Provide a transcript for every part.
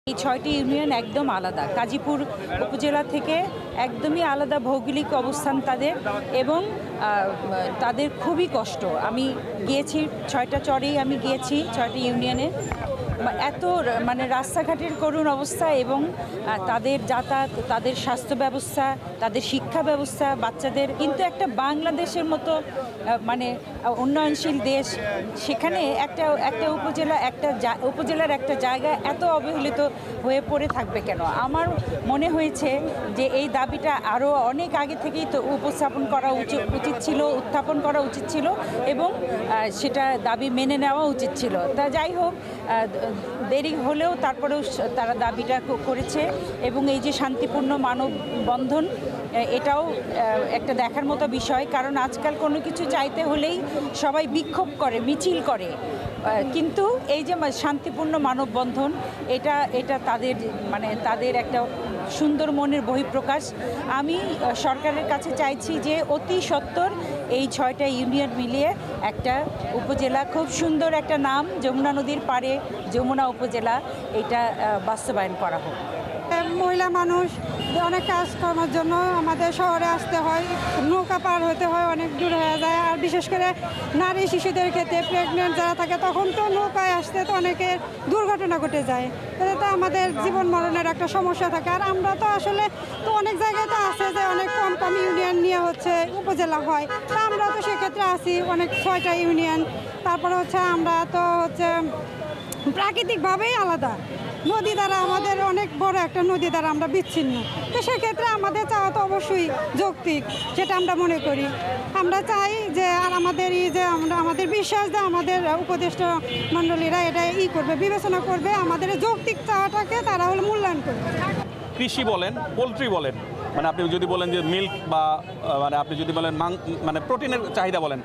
এই ৬টি ইউনিয়ন একদম আলাদা, গাজীপুর উপজেলা থেকে একদমই আলাদা ভৌগোলিক অবস্থান তাদের, এবং তাদের খুবই কষ্ট। আমি গিয়েছি ৬টা চরেই, আমি গিয়েছি ৬টি ইউনিয়নে। এত রাস্তাঘাটের করুণ অবস্থা, এবং তাদের যাতায়াত, তাদের স্বাস্থ্য ব্যবস্থা, তাদের শিক্ষা ব্যবস্থা, বাচ্চাদের কিন্তু একটা বাংলাদেশের মতো উন্নয়নশীল দেশ, সেখানে একটা উপজেলার একটা জায়গা এত অবহেলিত হয়ে পড়ে থাকবে কেন? আমার মনে হয়েছে যে এই দাবিটা আরও অনেক আগে থেকেই তো উত্থাপন করা উচিত ছিল, এবং সেটা দাবি মেনে নেওয়া উচিত ছিল। তা যাই হোক, দেরি হলেও তারপরেও তারা দাবিটা করেছে, এবং এই যে শান্তিপূর্ণ মানববন্ধন, এটাও একটা দেখার মতো বিষয়। কারণ আজকাল কোনো কিছু চাইতে হলেই সবাই বিক্ষোভ করে, মিছিল করে, কিন্তু এই যে শান্তিপূর্ণ মানববন্ধন, এটা তাদের একটা সুন্দর মনের বহিঃপ্রকাশ। আমি সরকারের কাছে চাইছি যে অতি সত্বর এই 6টা ইউনিয়ন মিলিয়ে একটা উপজেলা, খুব সুন্দর একটা নাম, যমুনা নদীর পাড়ে যমুনা উপজেলা, এটা বাস্তবায়ন করা হোক। মহিলা মানুষ অনেক কাজকর্মের জন্য আমাদের শহরে আসতে হয়, নৌকা পার হতে হয়, অনেক দূর হয়ে যায়। আর বিশেষ করে নারী শিশুদের ক্ষেত্রে, প্রেগনেন্ট যারা থাকে, তখন তো নৌকায় আসতে তো অনেকের দুর্ঘটনা ঘটে যায়। এতে তো আমাদের জীবন মরণের একটা সমস্যা থাকে। আর আমরা তো আসলে তো অনেক জায়গায় তো আছে যে অনেক কম ইউনিয়ন নিয়ে উপজেলা হয়, তা আমরা তো সেক্ষেত্রে আছি অনেক 6টা ইউনিয়ন। তারপরে আমরা তো প্রাকৃতিকভাবেই আলাদা, নদী দ্বারা আমাদের অনেক বড় একটা নদী দ্বারা আমরা বিচ্ছিন্ন। তো সেক্ষেত্রে আমাদের চাওয়া তো অবশ্যই যৌক্তিক, সেটা আমরা মনে করি। আমরা চাই যে আর আমাদের বিশ্বাস যে আমাদের উপদেষ্টা মণ্ডলীরা এটা করবে, বিবেচনা করবে, আমাদের যৌক্তিক চাওয়াটাকে তারা মূল্যায়ন করবে। কৃষি বলেন, পোলট্রি বলেন, আপনি যদি বলেন যে মিল্ক, বা আপনি যদি বলেন প্রোটিনের চাহিদা বলেন,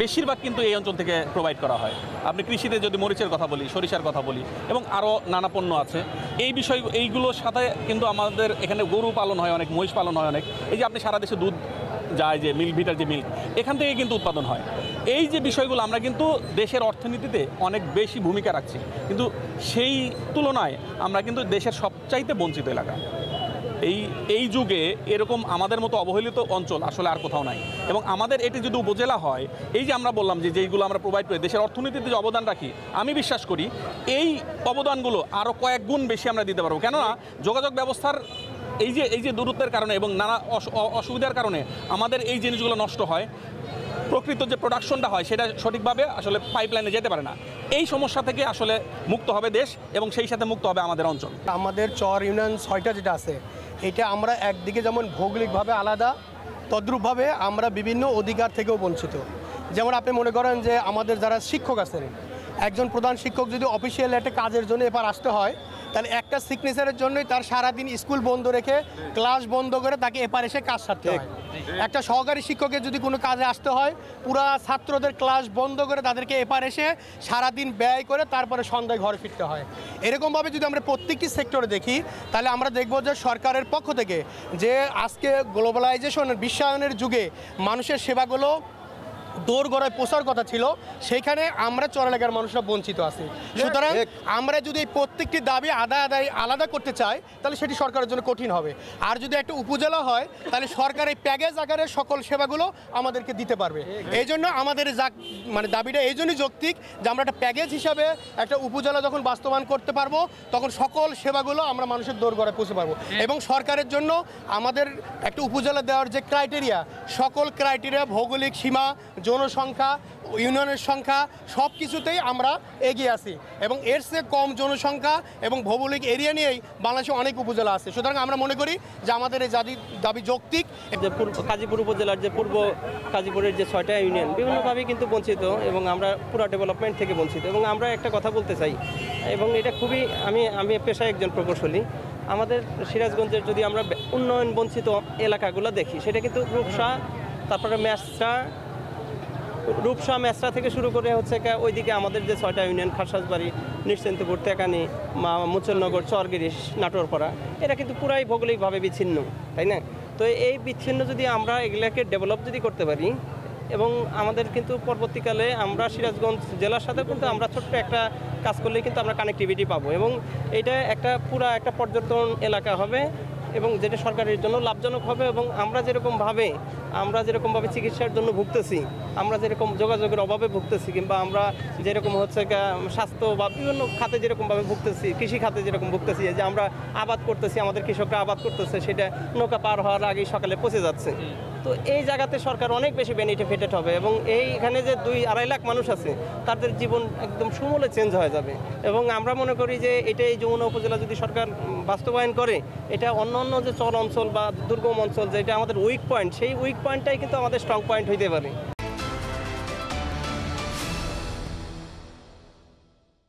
বেশিরভাগ কিন্তু এই অঞ্চল থেকে প্রোভাইড করা হয়। আপনি কৃষিতে যদি মরিচের কথা বলি, সরিষার কথা বলি, এবং আরও নানা পণ্য আছে। এইগুলোর সাথে কিন্তু আমাদের এখানে গরু পালন হয় অনেক, মহিষ পালন হয় অনেক। এই যে আপনি সারা দেশে দুধ যায়, যে মিল্ক ভিটার যে মিল্ক, এখান থেকে কিন্তু উৎপাদন হয়। এই যে বিষয়গুলো আমরা কিন্তু দেশের অর্থনীতিতে অনেক বেশি ভূমিকা রাখছি, কিন্তু সেই তুলনায় আমরা কিন্তু দেশের সবচাইতে বঞ্চিত এলাকা। এই যুগে এরকম আমাদের মতো অবহেলিত অঞ্চল আসলে আর কোথাও নাই। এবং আমাদের এটি যদি উপজেলা হয়, এই যে আমরা বললাম যে যেইগুলো আমরা প্রোভাইড করি, দেশের অর্থনীতিতে যে অবদান রাখি, আমি বিশ্বাস করি এই অবদানগুলো আরও কয়েক গুণ বেশি আমরা দিতে পারবো। কেননা যোগাযোগ ব্যবস্থার এই যে দূরত্বের কারণে এবং নানা অসুবিধার কারণে আমাদের এই জিনিসগুলো নষ্ট হয়, প্রকৃত যে প্রোডাকশনটা হয় সেটা সঠিকভাবে আসলে পাইপলাইনে যেতে পারে না। এই সমস্যা থেকে আসলে মুক্ত হবে দেশ, এবং সেই সাথে মুক্ত হবে আমাদের অঞ্চল। আমাদের চর ইউনিয়ন 6টা যেটা আছে, এটা আমরা একদিকে যেমন ভৌগোলিকভাবে আলাদা, তদ্রূপভাবে আমরা বিভিন্ন অধিকার থেকেও বঞ্চিত। যেমন আপনি মনে করেন যে আমাদের যারা শিক্ষক আছেন, একজন প্রধান শিক্ষক যদি অফিসিয়াল একটা কাজের জন্য এবার আসতে হয়, তাহলে একটা সিগনেচারের জন্যই তার সারাদিন স্কুল বন্ধ রেখে, ক্লাস বন্ধ করে তাকে এপার এসে কাজ সারতে হয়। একটা সহকারী শিক্ষকের যদি কোনো কাজে আসতে হয়, পুরা ছাত্রদের ক্লাস বন্ধ করে তাদেরকে এপার এসে সারাদিন ব্যয় করে তারপরে সন্ধ্যায় ঘরে ফিরতে হয়। এরকমভাবে যদি আমরা প্রত্যেকটি সেক্টরে দেখি, তাহলে আমরা দেখব যে সরকারের পক্ষ থেকে যে আজকে গ্লোবালাইজেশনের, বিশ্বায়নের যুগে মানুষের সেবাগুলো দোরগোড়ায় পোষার কথা ছিল, সেইখানে আমরা চর এলাকার মানুষরা বঞ্চিত আছি। সুতরাং আমরা যদি এই প্রত্যেকটি দাবি আলাদা করতে চাই, তাহলে সেটি সরকারের জন্য কঠিন হবে। আর যদি একটা উপজেলা হয়, তাহলে সরকার এই প্যাকেজ আকারে সকল সেবাগুলো আমাদেরকে দিতে পারবে। এই জন্য আমাদের দাবিটা এই জন্যই যৌক্তিক যে আমরা একটা প্যাকেজ হিসাবে একটা উপজেলা যখন বাস্তবায়ন করতে পারবো, তখন সকল সেবাগুলো আমরা মানুষের দোরগোড়ায় পৌঁছে পারবো। এবং সরকারের জন্য আমাদের একটা উপজেলা দেওয়ার যে ক্রাইটেরিয়া, সকল ক্রাইটেরিয়া, ভৌগোলিক সীমা, জনসংখ্যা, ইউনিয়নের সংখ্যা, সব কিছুতেই আমরা এগিয়ে আছি। এবং এর চেয়ে কম জনসংখ্যা এবং ভৌগোলিক এরিয়া নিয়েই বাংলাদেশে অনেক উপজেলা আছে। সুতরাং আমরা মনে করি যে আমাদের এই দাবি যৌক্তিক। যে গাজীপুর উপজেলার যে পূর্ব গাজীপুরের যে 6টা ইউনিয়ন বিভিন্নভাবে কিন্তু বঞ্চিত, এবং আমরা পুরো ডেভেলপমেন্ট থেকে বঞ্চিত। এবং আমরা একটা কথা বলতে চাই, এবং এটা খুবই, আমি পেশায় একজন প্রকৌশলী। আমাদের সিরাজগঞ্জের যদি আমরা উন্নয়ন বঞ্চিত এলাকাগুলো দেখি, সেটা কিন্তু তারপরে রূপসা মেসরা থেকে শুরু করে ওইদিকে আমাদের যে 6টা ইউনিয়ন, খারসাজবাড়ি, নিশ্চিন্তপুর, তেকানি, মুচলনগর, চরগিরি, নাটোরপাড়া, এরা কিন্তু পুরাই ভৌগোলিকভাবে বিচ্ছিন্ন, তাই না? তো এই বিচ্ছিন্ন যদি আমরা এগুলাকে ডেভেলপ যদি করতে পারি, এবং আমাদের কিন্তু পরবর্তীকালে আমরা সিরাজগঞ্জ জেলার সাথে কিন্তু আমরা ছোট্ট একটা কাজ করলেই কিন্তু আমরা কানেক্টিভিটি পাবো এবং এটা একটা পুরা একটা পর্যটন এলাকা হবে এবং যেটা সরকারের জন্য লাভজনক হবে এবং আমরা যেরকমভাবে চিকিৎসার জন্য ভুগতেছি, আমরা যেরকম যোগাযোগের অভাবে ভুগতেছি, কিংবা আমরা যেরকম হচ্ছে স্বাস্থ্য বা বিভিন্ন খাতে যেরকমভাবে ভুগতেছি, কৃষি খাতে যেরকম ভুগতেছি, যে আমরা আবাদ করতেছি, আমাদের কৃষকরা আবাদ করতেছে, সেটা নৌকা পার হওয়ার আগেই সকালে পচে যাচ্ছে। তো এই জায়গাতে সরকার অনেক বেশি বেনিফিটেড হবে এবং এইখানে যে 2-2.5 লাখ মানুষ আছে তাদের জীবন একদম সমূলে চেঞ্জ হয়ে যাবে এবং আমরা মনে করি যে এটা এই যমুনা উপজেলা যদি সরকার বাস্তবায়ন করে, এটা অন্য যে চর অঞ্চল বা দুর্গম অঞ্চল যেটা আমাদের উইক পয়েন্ট, সেই উইক পয়েন্টটাই কিন্তু আমাদের স্ট্রং পয়েন্ট হইতে পারে।